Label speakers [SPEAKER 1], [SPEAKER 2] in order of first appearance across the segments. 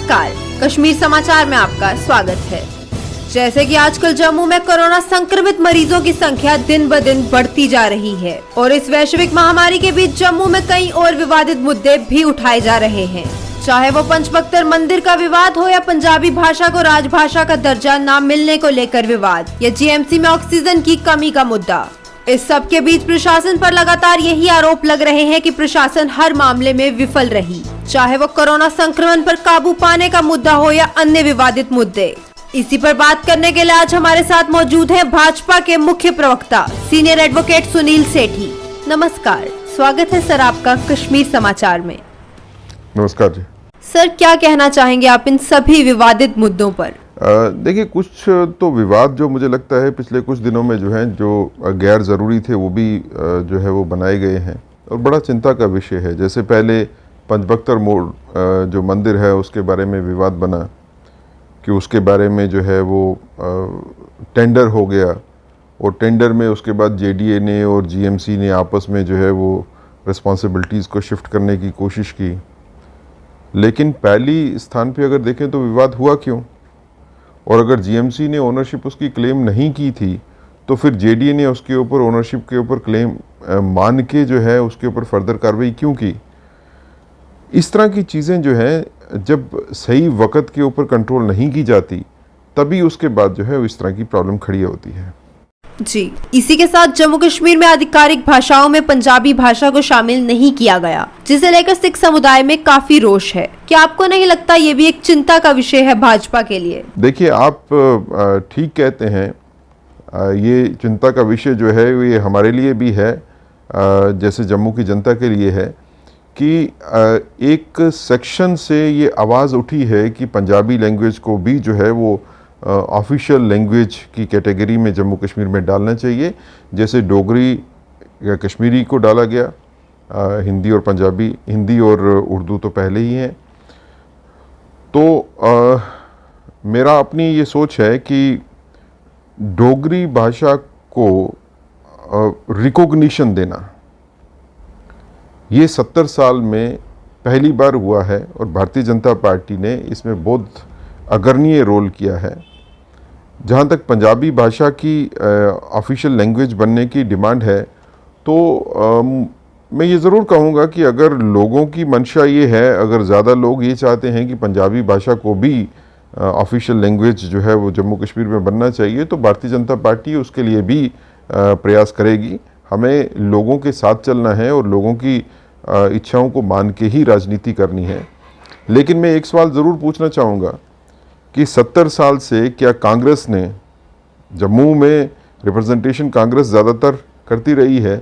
[SPEAKER 1] नमस्कार, कश्मीर समाचार में आपका स्वागत है। जैसे कि आजकल जम्मू में कोरोना संक्रमित मरीजों की संख्या दिन ब दिन बढ़ती जा रही है और इस वैश्विक महामारी के बीच जम्मू में कई और विवादित मुद्दे भी उठाए जा रहे हैं। चाहे वो पंचबख्तर मंदिर का विवाद हो या पंजाबी भाषा को राजभाषा का दर्जा न मिलने को लेकर विवाद या जीएमसी में ऑक्सीजन की कमी का मुद्दा, इस सब के बीच प्रशासन पर लगातार यही आरोप लग रहे हैं कि प्रशासन हर मामले में विफल रही, चाहे वो कोरोना संक्रमण पर काबू पाने का मुद्दा हो या अन्य विवादित मुद्दे। इसी पर बात करने के लिए आज हमारे साथ मौजूद हैं भाजपा के मुख्य प्रवक्ता सीनियर एडवोकेट सुनील सेठी। नमस्कार, स्वागत है सर आपका कश्मीर समाचार में।
[SPEAKER 2] नमस्कार जी।
[SPEAKER 1] सर, क्या कहना चाहेंगे आप इन सभी विवादित मुद्दों पर?
[SPEAKER 2] देखिए, कुछ तो विवाद जो मुझे लगता है पिछले कुछ दिनों में जो हैं, जो गैर ज़रूरी थे वो भी जो है वो बनाए गए हैं और बड़ा चिंता का विषय है। जैसे पहले पंचबख्तर मोड़ जो मंदिर है उसके बारे में विवाद बना कि उसके बारे में जो है वो टेंडर हो गया और टेंडर में उसके बाद जेडीए ने और जीएमसी ने आपस में जो है वो रिस्पॉन्सिबिलिटीज़ को शिफ्ट करने की कोशिश की, लेकिन पहली स्थान पे अगर देखें तो विवाद हुआ क्यों? और अगर जीएमसी ने ओनरशिप उसकी क्लेम नहीं की थी तो फिर जेडीए ने उसके ऊपर ओनरशिप के ऊपर क्लेम मान के जो है उसके ऊपर फर्दर कार्रवाई क्यों की? इस तरह की चीज़ें जो हैं जब सही वक्त के ऊपर कंट्रोल नहीं की जाती तभी उसके बाद जो है इस तरह की प्रॉब्लम खड़ी होती है।
[SPEAKER 1] जी, इसी के साथ जम्मू कश्मीर में आधिकारिक भाषाओं में पंजाबी भाषा को शामिल नहीं किया गया, जिसे लेकर सिख समुदाय में काफी रोष है। क्या आपको नहीं लगता ये भी एक चिंता का विषय है भाजपा के लिए?
[SPEAKER 2] देखिए, आप ठीक कहते हैं, ये चिंता का विषय जो है ये हमारे लिए भी है, जैसे जम्मू की जनता के लिए है कि एक सेक्शन से ये आवाज़ उठी है कि पंजाबी लैंग्वेज को भी जो है वो ऑफिशियल लैंग्वेज की कैटेगरी में जम्मू कश्मीर में डालना चाहिए, जैसे डोगरी या कश्मीरी को डाला गया। हिंदी और पंजाबी, हिंदी और उर्दू तो पहले ही हैं। तो मेरा अपनी ये सोच है कि डोगरी भाषा को रिकॉग्निशन देना ये 70 साल में पहली बार हुआ है और भारतीय जनता पार्टी ने इसमें बहुत अग्रणीय रोल किया है। जहाँ तक पंजाबी भाषा की ऑफिशियल लैंग्वेज बनने की डिमांड है तो मैं ये ज़रूर कहूँगा कि अगर लोगों की मंशा ये है, अगर ज़्यादा लोग ये चाहते हैं कि पंजाबी भाषा को भी ऑफिशियल लैंग्वेज जो है वो जम्मू कश्मीर में बनना चाहिए तो भारतीय जनता पार्टी उसके लिए भी प्रयास करेगी। हमें लोगों के साथ चलना है और लोगों की इच्छाओं को मान के ही राजनीति करनी है। लेकिन मैं एक सवाल ज़रूर पूछना चाहूँगा कि 70 साल से क्या कांग्रेस ने, जम्मू में रिप्रेजेंटेशन कांग्रेस ज़्यादातर करती रही है,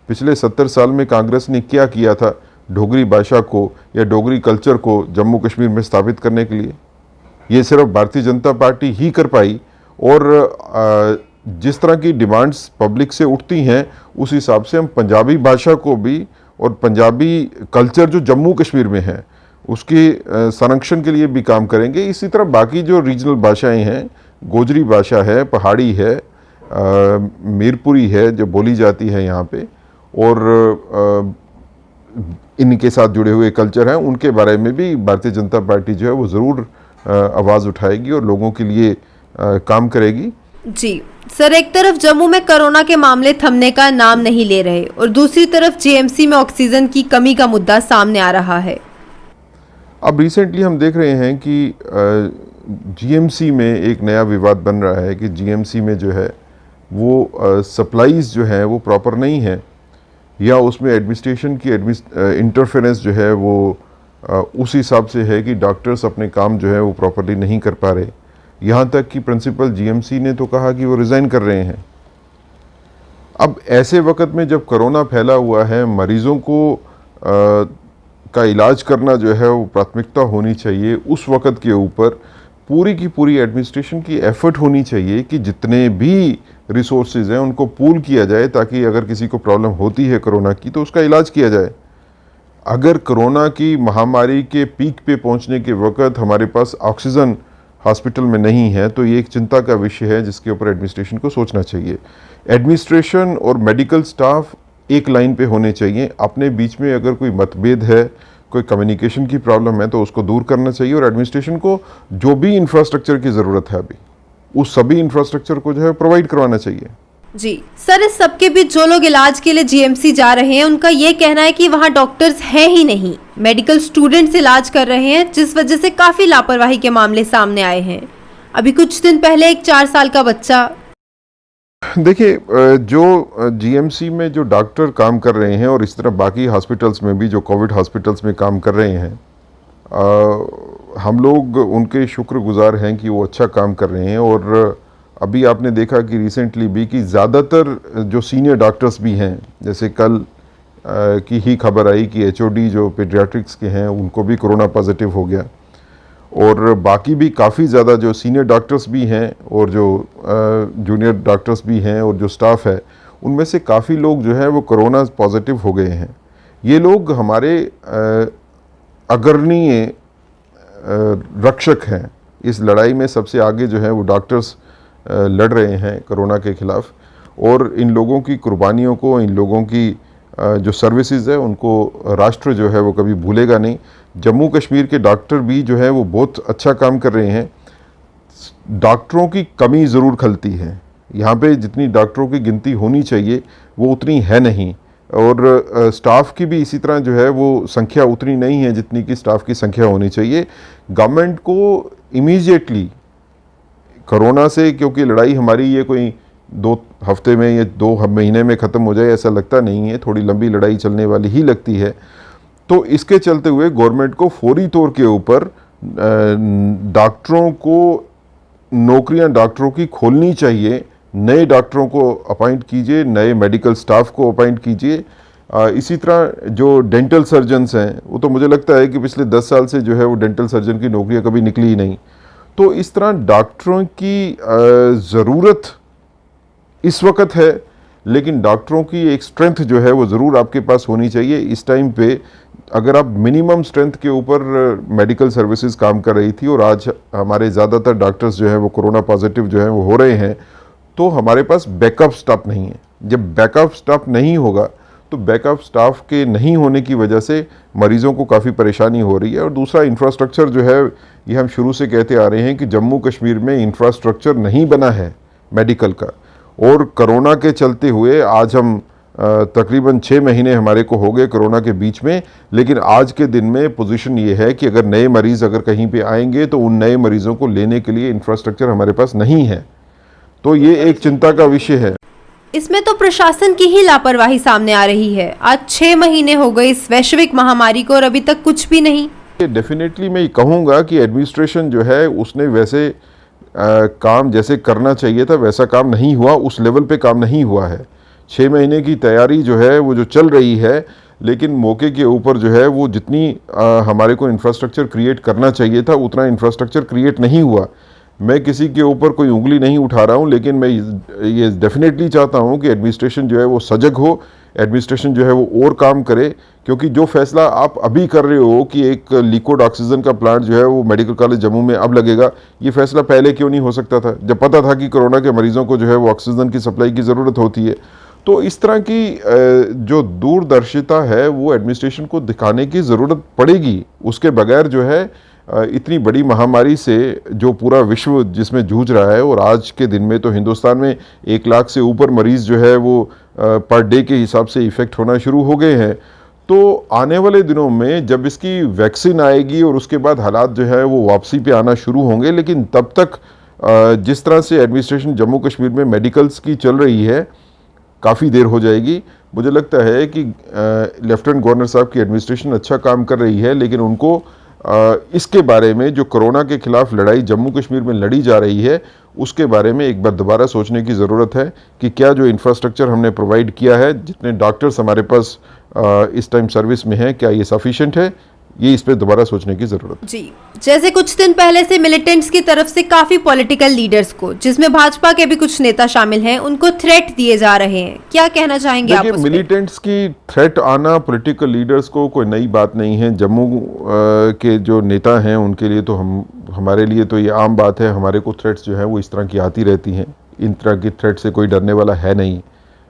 [SPEAKER 2] पिछले 70 साल में कांग्रेस ने क्या किया था डोगरी भाषा को या डोगरी कल्चर को जम्मू कश्मीर में स्थापित करने के लिए? ये सिर्फ भारतीय जनता पार्टी ही कर पाई और जिस तरह की डिमांड्स पब्लिक से उठती हैं उस हिसाब से हम पंजाबी भाषा को भी और पंजाबी कल्चर जो जम्मू कश्मीर में है उसके संरक्षण के लिए भी काम करेंगे। इसी तरह बाकी जो रीजनल भाषाएं हैं, गोजरी भाषा है, पहाड़ी है, मीरपुरी है जो बोली जाती है यहाँ पे, और इनके साथ जुड़े हुए कल्चर हैं, उनके बारे में भी भारतीय जनता पार्टी जो है वो ज़रूर आवाज़ उठाएगी और लोगों के लिए काम करेगी।
[SPEAKER 1] जी सर, एक तरफ जम्मू में कोरोना के मामले थमने का नाम नहीं ले रहे और दूसरी तरफ जीएमसी में ऑक्सीजन की कमी का मुद्दा सामने आ रहा है।
[SPEAKER 2] अब रिसेंटली हम देख रहे हैं कि जीएमसी में एक नया विवाद बन रहा है कि जीएमसी में जो है वो सप्लाईज जो है वो प्रॉपर नहीं है या उसमें एडमिनिस्ट्रेशन की इंटरफेरेंस जो है वो उस हिसाब से है कि डॉक्टर्स अपने काम जो है वो प्रॉपरली नहीं कर पा रहे। यहाँ तक कि प्रिंसिपल जीएमसी ने तो कहा कि वो रिज़ाइन कर रहे हैं। अब ऐसे वक्त में जब कोरोना फैला हुआ है, मरीज़ों को का इलाज करना जो है वो प्राथमिकता होनी चाहिए। उस वक्त के ऊपर पूरी की पूरी एडमिनिस्ट्रेशन की एफर्ट होनी चाहिए कि जितने भी रिसोर्सेज हैं उनको पूल किया जाए ताकि अगर किसी को प्रॉब्लम होती है कोरोना की तो उसका इलाज किया जाए। अगर कोरोना की महामारी के पीक पे पहुंचने के वक्त हमारे पास ऑक्सीजन हॉस्पिटल में नहीं है तो ये एक चिंता का विषय है जिसके ऊपर एडमिनिस्ट्रेशन को सोचना चाहिए। एडमिनिस्ट्रेशन और मेडिकल स्टाफ एक लाइन पे होने चाहिए। अपने बीच में अगर कोई मतभेद है कोई कम्युनिकेशन की प्रॉब्लम है तो उसको दूर करना चाहिए, और एडमिनिस्ट्रेशन को जो भी इंफ्रास्ट्रक्चर की ज़रूरत है अभी उस सभी इंफ्रास्ट्रक्चर को जो है प्रोवाइड करवाना चाहिए।
[SPEAKER 1] जी सर, इस सबके बीच जो लोग इलाज के लिए जीएमसी जा रहे हैं उनका ये कहना है कि वहाँ डॉक्टर्स हैं ही नहीं, मेडिकल स्टूडेंट्स इलाज कर रहे हैं, जिस वजह से काफी लापरवाही के मामले सामने आए हैं। अभी कुछ दिन पहले एक 4 साल का बच्चा।
[SPEAKER 2] देखिए, जो जीएमसी में जो डॉक्टर काम कर रहे हैं और इस तरह बाकी हॉस्पिटल्स में भी जो कोविड हॉस्पिटल्स में काम कर रहे हैं, हम लोग उनके शुक्रगुजार हैं कि वो अच्छा काम कर रहे हैं। और अभी आपने देखा कि रिसेंटली भी कि ज़्यादातर जो सीनियर डॉक्टर्स भी हैं, जैसे कल की ही खबर आई कि एचओडी जो पीडियाट्रिक्स के हैं उनको भी कोरोना पॉजिटिव हो गया, और बाकी भी काफ़ी ज़्यादा जो सीनियर डॉक्टर्स भी हैं और जो जूनियर डॉक्टर्स भी हैं और जो स्टाफ है उनमें से काफ़ी लोग जो है वो कोरोना पॉजिटिव हो गए हैं। ये लोग हमारे अग्रणीय रक्षक हैं। इस लड़ाई में सबसे आगे जो है वो डॉक्टर्स लड़ रहे हैं कोरोना के ख़िलाफ़, और इन लोगों की कुर्बानियों को, इन लोगों की जो सर्विसेज है उनको राष्ट्र जो है वो कभी भूलेगा नहीं। जम्मू कश्मीर के डॉक्टर भी जो है वो बहुत अच्छा काम कर रहे हैं। डॉक्टरों की कमी ज़रूर खलती है, यहाँ पे जितनी डॉक्टरों की गिनती होनी चाहिए वो उतनी है नहीं, और स्टाफ की भी इसी तरह जो है वो संख्या उतनी नहीं है जितनी की स्टाफ की संख्या होनी चाहिए। गवर्नमेंट को इमीडिएटली कोरोना से, क्योंकि लड़ाई हमारी ये कोई 2 हफ्ते में या 2 महीने में ख़त्म हो जाए ऐसा लगता नहीं है, थोड़ी लंबी लड़ाई चलने वाली ही लगती है। तो इसके चलते हुए गवर्नमेंट को फौरी तौर के ऊपर डॉक्टरों को, नौकरियां डॉक्टरों की खोलनी चाहिए, नए डॉक्टरों को अपॉइंट कीजिए, नए मेडिकल स्टाफ को अपॉइंट कीजिए। इसी तरह जो डेंटल सर्जन्स हैं, वो तो मुझे लगता है कि पिछले 10 साल से जो है वो डेंटल सर्जन की नौकरियां कभी निकली ही नहीं। तो इस तरह डॉक्टरों की ज़रूरत इस वक्त है, लेकिन डॉक्टरों की एक स्ट्रेंथ जो है वो ज़रूर आपके पास होनी चाहिए। इस टाइम पे अगर आप मिनिमम स्ट्रेंथ के ऊपर मेडिकल सर्विसेज काम कर रही थी और आज हमारे ज़्यादातर डॉक्टर्स जो है वो कोरोना पॉजिटिव जो है वो हो रहे हैं, तो हमारे पास बैकअप स्टाफ नहीं है। जब बैकअप स्टाफ नहीं होगा तो बैकअप स्टाफ के नहीं होने की वजह से मरीज़ों को काफ़ी परेशानी हो रही है। और दूसरा, इंफ्रास्ट्रक्चर जो है, ये हम शुरू से कहते आ रहे हैं कि जम्मू कश्मीर में इंफ्रास्ट्रक्चर नहीं बना है मेडिकल का, और कोरोना के चलते हुए आज हम तकरीबन 6 महीने हमारे को हो गए कोरोना के बीच में, लेकिन आज के दिन में पोजीशन ये है कि अगर नए मरीज़ अगर कहीं पे आएंगे तो उन नए मरीज़ों को लेने के लिए इंफ्रास्ट्रक्चर हमारे पास नहीं है। तो ये एक चिंता का विषय है।
[SPEAKER 1] इसमें तो प्रशासन की ही लापरवाही सामने आ रही है। आज 6 महीने हो गए इस वैश्विक महामारी को और अभी तक कुछ भी नहीं।
[SPEAKER 2] डेफिनेटली मैं कहूँगा कि एडमिनिस्ट्रेशन जो है उसने वैसे काम जैसे करना चाहिए था वैसा काम नहीं हुआ, उस लेवल पे काम नहीं हुआ है। 6 महीने की तैयारी जो है वो जो चल रही है, लेकिन मौके के ऊपर जो है वो जितनी हमारे को इंफ्रास्ट्रक्चर क्रिएट करना चाहिए था उतना इंफ्रास्ट्रक्चर क्रिएट नहीं हुआ। मैं किसी के ऊपर कोई उंगली नहीं उठा रहा हूँ, लेकिन मैं ये डेफिनेटली चाहता हूँ कि एडमिनिस्ट्रेशन जो है वो सजग हो, एडमिनिस्ट्रेशन जो है वो और काम करे, क्योंकि जो फैसला आप अभी कर रहे हो कि एक लिक्विड ऑक्सीजन का प्लांट जो है वो मेडिकल कॉलेज जम्मू में अब लगेगा, ये फैसला पहले क्यों नहीं हो सकता था, जब पता था कि कोरोना के मरीजों को जो है वो ऑक्सीजन की सप्लाई की ज़रूरत होती है। तो इस तरह की जो दूरदर्शिता है वो एडमिनिस्ट्रेशन को दिखाने की ज़रूरत पड़ेगी। उसके बगैर जो है इतनी बड़ी महामारी से जो पूरा विश्व जिसमें जूझ रहा है, और आज के दिन में तो हिंदुस्तान में 1 लाख से ऊपर मरीज़ जो है वो पर डे के हिसाब से इफ़ेक्ट होना शुरू हो गए हैं। तो आने वाले दिनों में जब इसकी वैक्सीन आएगी और उसके बाद हालात जो है वो वापसी पे आना शुरू होंगे, लेकिन तब तक जिस तरह से एडमिनिस्ट्रेशन जम्मू कश्मीर में मेडिकल्स की चल रही है काफ़ी देर हो जाएगी। मुझे लगता है कि लेफ्टिनेंट गवर्नर साहब की एडमिनिस्ट्रेशन अच्छा काम कर रही है, लेकिन उनको इसके बारे में जो कोरोना के खिलाफ लड़ाई जम्मू कश्मीर में लड़ी जा रही है उसके बारे में एक बार दोबारा सोचने की ज़रूरत है कि क्या जो इंफ्रास्ट्रक्चर हमने प्रोवाइड किया है, जितने डॉक्टर्स हमारे पास इस टाइम सर्विस में हैं, क्या ये सफिशिएंट है, ये इस पे दोबारा सोचने की जरूरत।
[SPEAKER 1] जी, जैसे कुछ दिन पहले से मिलिटेंट्स की तरफ से काफी पॉलिटिकल लीडर्स को, जिसमें भाजपा के भी कुछ नेता शामिल हैं, उनको थ्रेट दिए जा रहे हैं। क्या कहना चाहेंगे आप? देखिए,
[SPEAKER 2] मिलिटेंट्स की थ्रेट आना पॉलिटिकल लीडर्स को कोई नई बात नहीं है। जम्मू के जो नेता हैं उनके लिए तो हमारे लिए तो ये आम बात है। हमारे को थ्रेट्स जो है वो इस तरह की आती रहती हैं। इन तरह की थ्रेट से कोई डरने वाला है नहीं।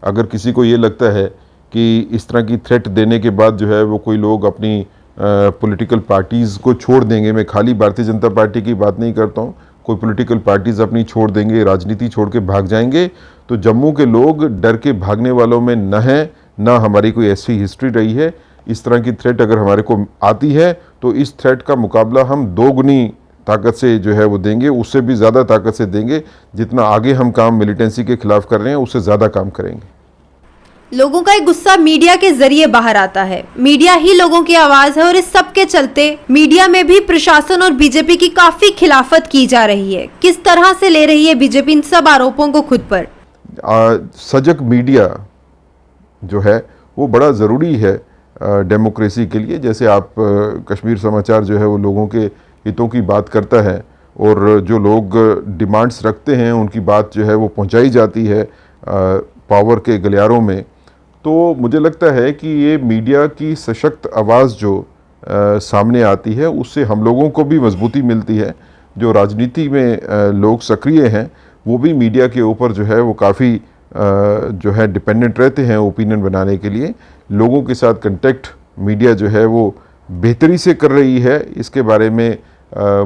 [SPEAKER 2] अगर किसी को ये लगता है कि इस तरह की थ्रेट देने के बाद जो है वो कोई लोग अपनी पॉलिटिकल पार्टीज़ को छोड़ देंगे, मैं खाली भारतीय जनता पार्टी की बात नहीं करता हूँ, कोई पॉलिटिकल पार्टीज़ अपनी छोड़ देंगे, राजनीति छोड़ के भाग जाएंगे, तो जम्मू के लोग डर के भागने वालों में न हैं, ना हमारी कोई ऐसी हिस्ट्री रही है। इस तरह की थ्रेट अगर हमारे को आती है तो इस थ्रेट का मुकाबला हम दोगुनी ताकत से जो है वो देंगे, उससे भी ज़्यादा ताकत से देंगे। जितना आगे हम काम मिलिटेंसी के खिलाफ कर रहे हैं उससे ज़्यादा काम करेंगे।
[SPEAKER 1] लोगों का एक गुस्सा मीडिया के जरिए बाहर आता है। मीडिया ही लोगों की आवाज है और इस सब के चलते मीडिया में भी प्रशासन और बीजेपी की काफी खिलाफत की जा रही है। किस तरह से ले रही है बीजेपी इन सब आरोपों को खुद पर?
[SPEAKER 2] सजग मीडिया जो है वो बड़ा ज़रूरी है डेमोक्रेसी के लिए। जैसे आप कश्मीर समाचार जो है वो लोगों के हितों की बात करता है और जो लोग डिमांड्स रखते हैं उनकी बात जो है वो पहुंचाई जाती है पावर के गलियारों में। तो मुझे लगता है कि ये मीडिया की सशक्त आवाज़ जो सामने आती है उससे हम लोगों को भी मजबूती मिलती है। जो राजनीति में लोग सक्रिय हैं वो भी मीडिया के ऊपर जो है वो काफ़ी जो है डिपेंडेंट रहते हैं ओपिनियन बनाने के लिए। लोगों के साथ कंटेक्ट मीडिया जो है वो बेहतरी से कर रही है। इसके बारे में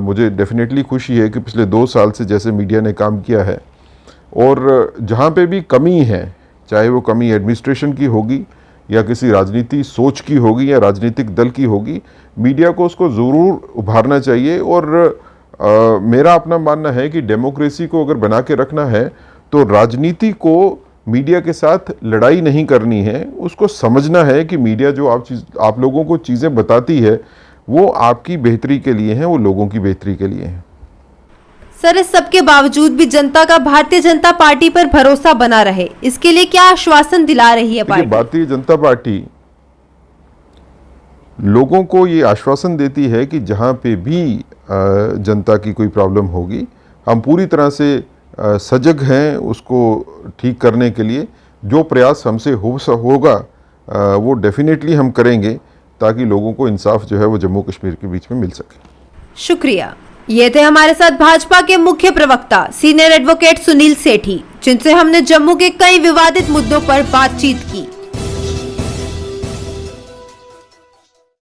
[SPEAKER 2] मुझे डेफिनेटली खुशी है कि पिछले 2 साल से जैसे मीडिया ने काम किया है, और जहाँ पे भी कमी है, चाहे वो कमी एडमिनिस्ट्रेशन की होगी या किसी राजनीति सोच की होगी या राजनीतिक दल की होगी, मीडिया को उसको ज़रूर उभारना चाहिए। और मेरा अपना मानना है कि डेमोक्रेसी को अगर बना के रखना है तो राजनीति को मीडिया के साथ लड़ाई नहीं करनी है। उसको समझना है कि मीडिया जो आप लोगों को चीज़ें बताती है वो आपकी बेहतरी के लिए हैं, वो लोगों की बेहतरी के लिए हैं।
[SPEAKER 1] सर, इस सब के बावजूद भी जनता का भारतीय जनता पार्टी पर भरोसा बना रहे, इसके लिए क्या आश्वासन दिला रही है पार्टी?
[SPEAKER 2] भारतीय जनता पार्टी लोगों को ये आश्वासन देती है कि जहाँ पे भी जनता की कोई प्रॉब्लम होगी हम पूरी तरह से सजग हैं उसको ठीक करने के लिए। जो प्रयास हमसे होगा वो डेफिनेटली हम करेंगे ताकि लोगों को इंसाफ जो है वो जम्मू कश्मीर के बीच में मिल सके।
[SPEAKER 1] शुक्रिया। ये थे हमारे साथ भाजपा के मुख्य प्रवक्ता सीनियर एडवोकेट सुनील सेठी, जिनसे हमने जम्मू के कई विवादित मुद्दों पर बातचीत की।